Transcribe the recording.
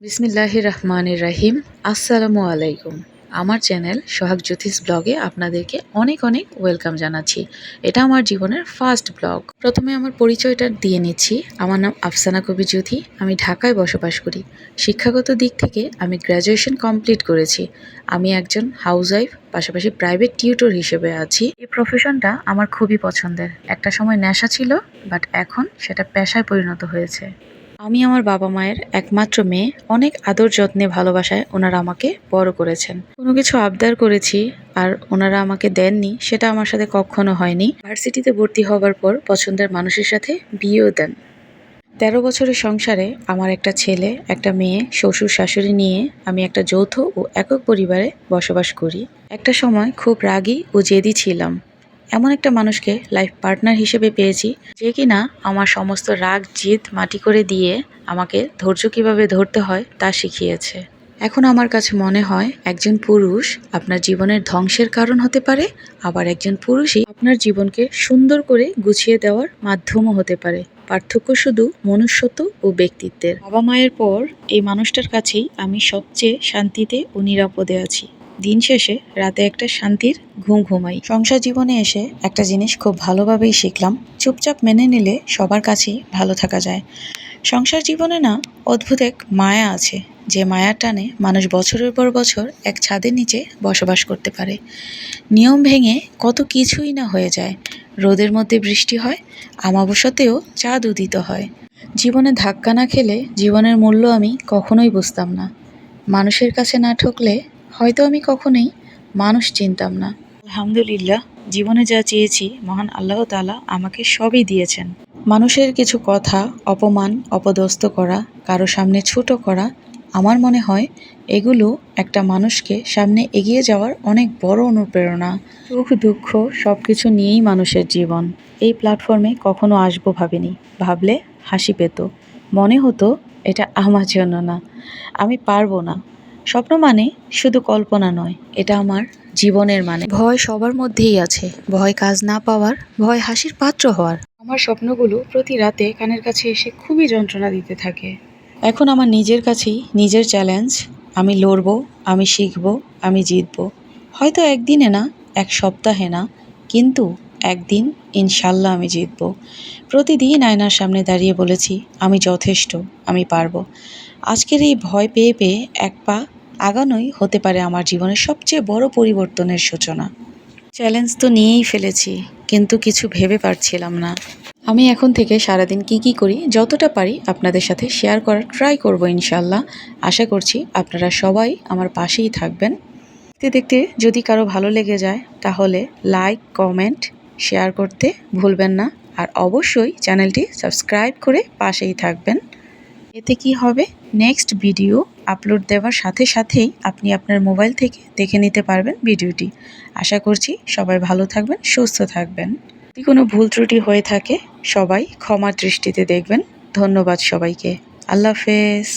বিসমিল্লাহির রহমানির রাহিম। আসসালামু আলাইকুম। আমার চ্যানেল সোহাগ জ্যোতিষ ব্লগে আপনাদেরকে অনেক অনেক ওয়েলকাম জানাচ্ছি। এটা আমার জীবনের ফার্স্ট ব্লগ। প্রথমে আমার পরিচয়টা দিয়ে নিচ্ছি। আমার নাম আফসানা কবি জ্যোতি। আমি ঢাকায় বসবাস করি। শিক্ষাগত দিক থেকে আমি গ্র্যাজুয়েশন কমপ্লিট করেছি। আমি একজন হাউসওয়াইফ, পাশাপাশি প্রাইভেট টিউটর হিসেবে আছি। এই প্রফেশনটা আমার খুবই পছন্দের। একটা সময় নেশা ছিল, বাট এখন সেটা পেশায় পরিণত হয়েছে। আমি আমার বাবা মায়ের একমাত্র মেয়ে। অনেক আদর যত্নে ভালোবাসায় ওনারা আমাকে বড় করেছেন। কোনো কিছু আবদার করেছি আর ওনারা আমাকে দেননি, সেটা আমার সাথে কখনো হয়নি। ভার্সিটিতে ভর্তি হবার পর পছন্দের মানুষের সাথে বিয়েও দেন। ১৩ বছরের সংসারে আমার একটা ছেলে, একটা মেয়ে, শ্বশুর শাশুড়ি নিয়ে আমি একটা যৌথ ও একক পরিবারে বসবাস করি। একটা সময় খুব রাগী ও জেদি ছিলাম। এমন একটা মানুষকে লাইফ পার্টনার হিসেবে পেয়েছি, যে কিনা আমার সমস্ত রাগ জেদ মাটি করে দিয়ে আমাকে ধৈর্য কিভাবে ধরতে হয় তা শিখিয়েছে। এখন আমার কাছে মনে হয় একজন পুরুষ আপনার জীবনের ধ্বংসের কারণ হতে পারে, আবার একজন পুরুষই আপনার জীবনকে সুন্দর করে গুছিয়ে দেওয়ার মাধ্যমও হতে পারে। পার্থক্য শুধু মনুষ্যত্ব ও ব্যক্তিত্বের। বাবা মায়ের পর এই মানুষটার কাছেই আমি সবচেয়ে শান্তিতে ও নিরাপদে আছি। দিন শেষে রাতে একটা শান্তির ঘুম ঘুমাই। সংসার জীবনে এসে একটা জিনিস খুব ভালোভাবেই শিখলাম, চুপচাপ মেনে নিলে সবার কাছেই ভালো থাকা যায়। সংসার জীবনে না অদ্ভুত এক মায়া আছে, যে মায়ার টানে মানুষ বছরের পর বছর এক ছাদের নিচে বসবাস করতে পারে। নিয়ম ভেঙে কত কিছুই না হয়ে যায়। রোদের মধ্যে বৃষ্টি হয়, অমাবস্যাতেও চাঁদ উদিত হয়। জীবনে ধাক্কা না খেলে জীবনের মূল্য আমি কখনোই বুঝতাম না। মানুষের কাছে না ঠকলে হয়তো আমি কখনোই মানুষ চিনতাম না। আলহামদুলিল্লাহ, জীবনে যা চেয়েছি মহান আল্লাহ তাআলা আমাকে সবই দিয়েছেন। মানুষের কিছু কথা, অপমান, অপদস্থ করা, কারো সামনে ছোট করা, আমার মনে হয় এগুলো একটা মানুষকে সামনে এগিয়ে যাওয়ার অনেক বড় অনুপ্রেরণা। সুখ দুঃখ সব কিছু নিয়েই মানুষের জীবন। এই প্ল্যাটফর্মে কখনো আসবো ভাবিনি। ভাবলে হাসি পেত। মনে হতো এটা আমার জন্য না, আমি পারবো না। স্বপ্ন মানে শুধু কল্পনা নয়, এটা আমার জীবনের মানে। ভয় সবার মধ্যেই আছে, ভয় কাজ না পাওয়ার, ভয় হাসির পাত্র হওয়ার। আমার স্বপ্নগুলো প্রতি রাতে কানের কাছে এসে খুবই যন্ত্রণা দিতে থাকে। এখন আমার নিজের কাছেই নিজের চ্যালেঞ্জ। আমি লড়বো, আমি শিখবো, আমি জিতবো। হয়তো একদিনে না, এক সপ্তাহে না, কিন্তু একদিন ইনশাল্লাহ আমি জিতবো। প্রতিদিন আয়নার সামনে দাঁড়িয়ে বলেছি, আমি যথেষ্ট, আমি পারবো। আজকের এই ভয় পেয়ে পেয়ে এক পা আগানোই হতে পারে আমার জীবনের সবচেয়ে বড় পরিবর্তনের সূচনা। চ্যালেঞ্জ তো নিয়েই ফেলেছি, কিন্তু কিছু ভেবে পারছিলাম না। আমি এখন থেকে সারাদিন কি করি যতটা পারি আপনাদের সাথে শেয়ার করার ট্রাই করব ইনশাল্লাহ। আশা করছি আপনারা সবাই আমার পাশেই থাকবেন। দেখতে দেখতে যদি কারো ভালো লেগে যায় তাহলে লাইক, কমেন্ট, শেয়ার করতে ভুলবেন না। আর অবশ্যই চ্যানেলটি সাবস্ক্রাইব করে পাশেই থাকবেন। এতে কি হবে, নেক্সট ভিডিও আপলোড দেওয়ার সাথে সাথেই আপনি আপনার মোবাইল থেকে দেখে নিতে পারবেন ভিডিওটি। আশা করছি সবাই ভালো থাকবেন, সুস্থ থাকবেন। যদি কোনো ভুল ত্রুটি হয়ে থাকে সবাই ক্ষমার দৃষ্টিতে দেখবেন। ধন্যবাদ সবাইকে। আল্লাহ হাফেজ।